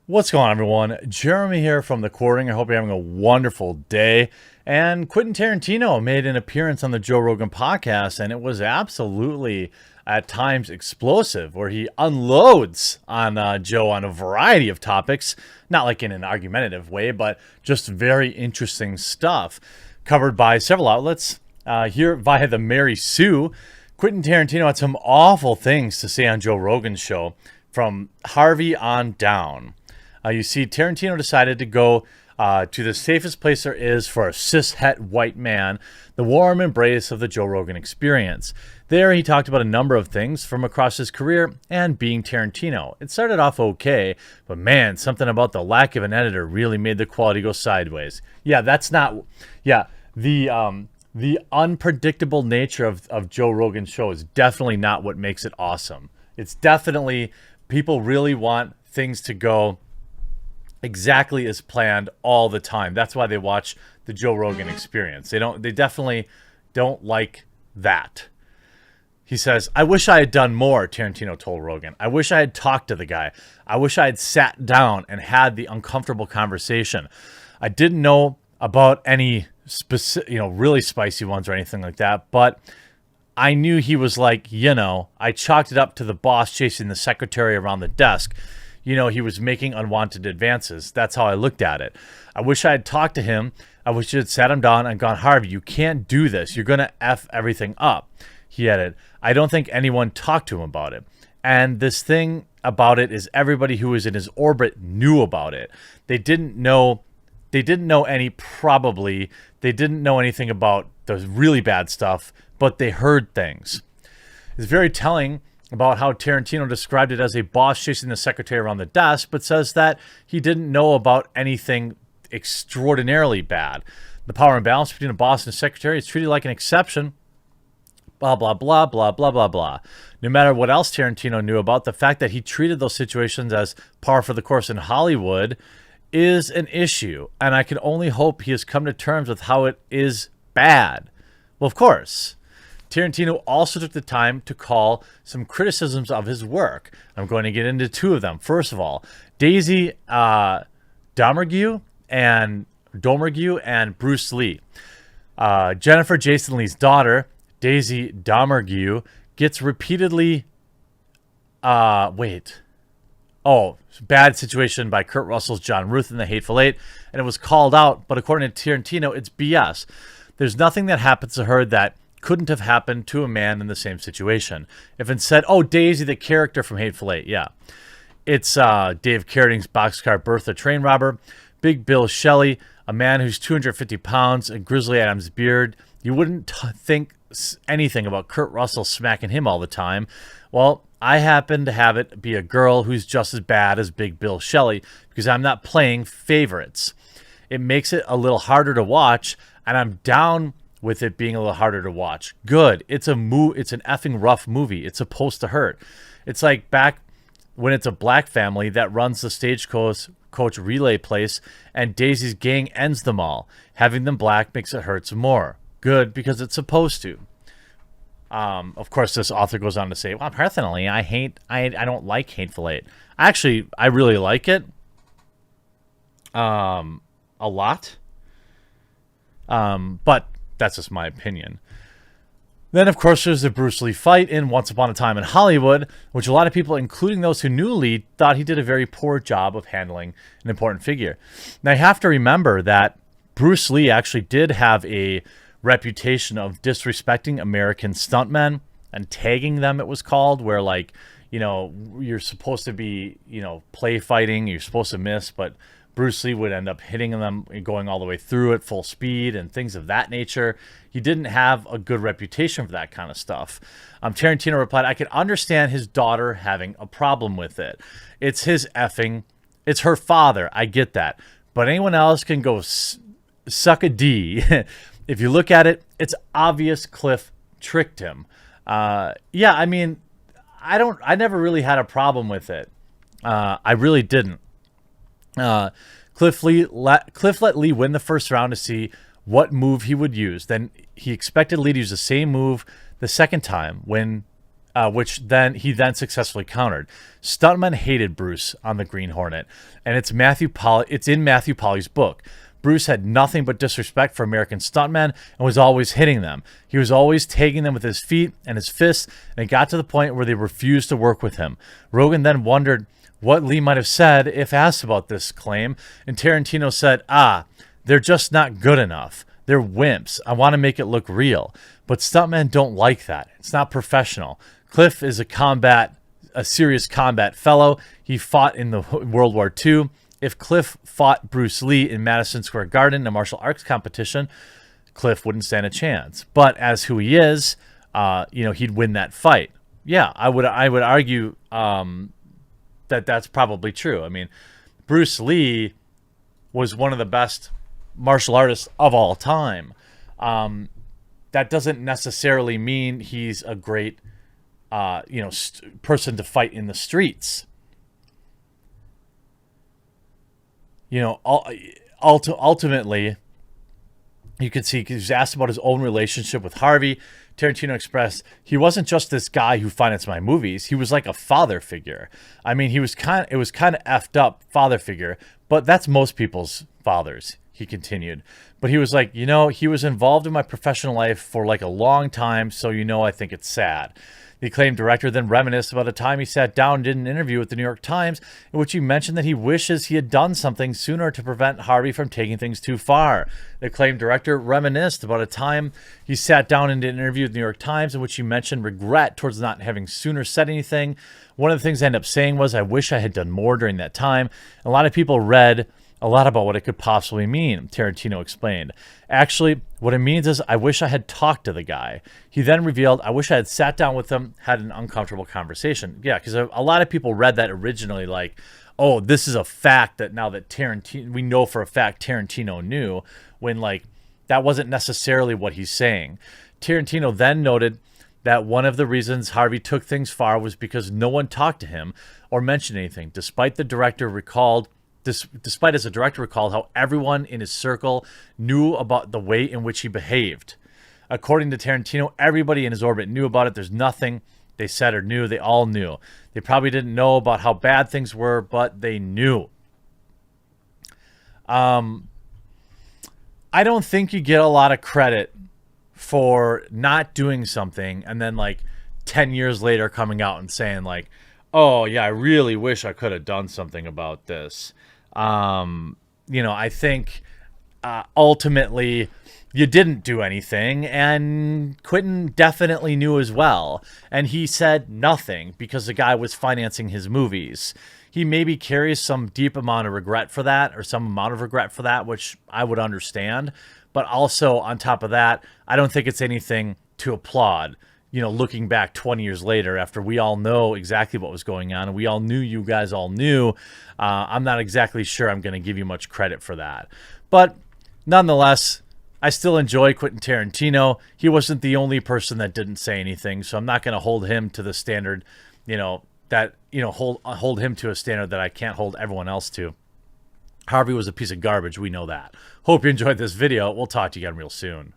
What's going on, everyone? Jeremy here from The Quartering. I hope you're having a wonderful day. And Quentin Tarantino made an appearance on the Joe Rogan podcast, and it was absolutely, at times, explosive, where he unloads on Joe on a variety of topics, not like in an argumentative way, but just very interesting stuff covered by several outlets. Here via the Mary Sue, Quentin Tarantino had some awful things to say on Joe Rogan's show, from Harvey on down. You see, Tarantino decided to go to the safest place there is for a cishet white man, the warm embrace of the Joe Rogan Experience. There, he talked about a number of things from across his career and being Tarantino. It started off okay, but man, something about the lack of an editor really made the quality go sideways. Yeah, that's not... Yeah, the unpredictable nature of Joe Rogan's show is definitely not what makes it awesome. It's definitely... People really want things to go exactly as planned all the time. That's why they watch the Joe Rogan Experience. They definitely don't like that. He says, "I wish I had done more," Tarantino told Rogan. "I wish I had talked to the guy. I wish I had sat down and had the uncomfortable conversation. I didn't know about any specific, really spicy ones or anything like that, but I knew he was like, I chalked it up to the boss chasing the secretary around the desk. He was making unwanted advances. That's how I looked at it. I wish I had talked to him. I wish I had sat him down and gone, Harvey, you can't do this. You're going to F everything up." He added, "I don't think anyone talked to him about it. And this thing about it is everybody who was in his orbit knew about it. They didn't know anything about the really bad stuff, but they heard things." It's very telling about how Tarantino described it as a boss chasing the secretary around the desk, but says that he didn't know about anything extraordinarily bad. The power imbalance between a boss and a secretary is treated like an exception. Blah, blah, blah, blah, blah, blah, blah. No matter what else Tarantino knew about, the fact that he treated those situations as par for the course in Hollywood is an issue, and I can only hope he has come to terms with how it is bad. Well, of course. Tarantino also took the time to call some criticisms of his work. I'm going to get into two of them. First of all, Daisy Domergue and Bruce Lee. Jennifer Jason Lee's daughter, Daisy Domergue, gets repeatedly... bad situation by Kurt Russell's John Ruth in The Hateful Eight, and it was called out, but according to Tarantino, it's BS. There's nothing that happens to her that couldn't have happened to a man in the same situation. If instead, Daisy, the character from Hateful Eight, yeah. It's Dave Carrading's boxcar Bertha train robber, Big Bill Shelley, a man who's 250 pounds, and Grizzly Adams' beard. You wouldn't think anything about Kurt Russell smacking him all the time. Well, I happen to have it be a girl who's just as bad as Big Bill Shelley because I'm not playing favorites. It makes it a little harder to watch, and I'm down with it being a little harder to watch. Good. It's an effing rough movie. It's supposed to hurt. It's like back when it's a black family that runs the stagecoach relay place and Daisy's gang ends them all. Having them black makes it hurt some more. Good, because it's supposed to. Of course, this author goes on to say, well, personally, I don't like Hateful Eight. Actually, I really like it. A lot. But that's just my opinion. Then, of course, there's the Bruce Lee fight in Once Upon a Time in Hollywood, which a lot of people, including those who knew Lee, thought he did a very poor job of handling an important figure. Now, you have to remember that Bruce Lee actually did have a reputation of disrespecting American stuntmen and tagging them, it was called, where, you're supposed to be, play fighting, you're supposed to miss, but Bruce Lee would end up hitting them, going all the way through at full speed and things of that nature. He didn't have a good reputation for that kind of stuff. Tarantino replied, "I can understand his daughter having a problem with it. It's it's her father. I get that. But anyone else can go suck a D." If you look at it, it's obvious Cliff tricked him. I never really had a problem with it. I really didn't. Cliff let Lee win the first round to see what move he would use. Then he expected Lee to use the same move the second time when which then he successfully countered. Stuntmen hated Bruce on the Green Hornet, and it's in Matthew Polly's book. Bruce had nothing but disrespect for American stuntmen and was always hitting them. He was always tagging them with his feet and his fists, and it got to the point where they refused to work with him. Rogan then wondered what Lee might have said if asked about this claim, and Tarantino said, they're just not good enough. They're wimps. I want to make it look real. But stuntmen don't like that. It's not professional. Cliff is a serious combat fellow. He fought in the World War II. If Cliff fought Bruce Lee in Madison Square Garden in a martial arts competition, Cliff wouldn't stand a chance. But as who he is, he'd win that fight. Yeah, I would argue that that's probably true. I mean, Bruce Lee was one of the best martial artists of all time. That doesn't necessarily mean he's a great, person to fight in the streets. Ultimately, you can see he was asked about his own relationship with Harvey. Tarantino expressed he wasn't just this guy who financed my movies. He was like a father figure. I mean, it was kind of effed up father figure, but that's most people's fathers. He continued, but he was like, he was involved in my professional life for like a long time. So, I think it's sad. The acclaimed director then reminisced about a time he sat down and did an interview with the New York Times in which he mentioned that he wishes he had done something sooner to prevent Harvey from taking things too far. The acclaimed director reminisced about a time he sat down and did an interview with the New York Times in which he mentioned regret towards not having sooner said anything. One of the things I ended up saying was, I wish I had done more during that time. A lot of people read a lot about what it could possibly mean, Tarantino explained. Actually, what it means is I wish I had talked to the guy. He then revealed, I wish I had sat down with him, had an uncomfortable conversation. Yeah, because a lot of people read that originally like, oh, this is a fact that now that we know for a fact Tarantino knew, when like that wasn't necessarily what he's saying. Tarantino then noted that one of the reasons Harvey took things far was because no one talked to him or mentioned anything, despite as a director recalled how everyone in his circle knew about the way in which he behaved. According to Tarantino, everybody in his orbit knew about it. There's nothing they said or knew. They all knew. They probably didn't know about how bad things were, but they knew. I don't think you get a lot of credit for not doing something and then like 10 years later coming out and saying like, oh yeah, I really wish I could have done something about this. I think ultimately you didn't do anything, and Quinten definitely knew as well. And he said nothing because the guy was financing his movies. He maybe carries some deep amount of regret for that, which I would understand. But also on top of that, I don't think it's anything to applaud. Looking back 20 years later, after we all know exactly what was going on, and we all knew, you guys all knew, I'm not exactly sure I'm going to give you much credit for that. But nonetheless, I still enjoy Quentin Tarantino. He wasn't the only person that didn't say anything, so I'm not going to hold him to the standard, hold him to a standard that I can't hold everyone else to. Harvey was a piece of garbage. We know that. Hope you enjoyed this video. We'll talk to you again real soon.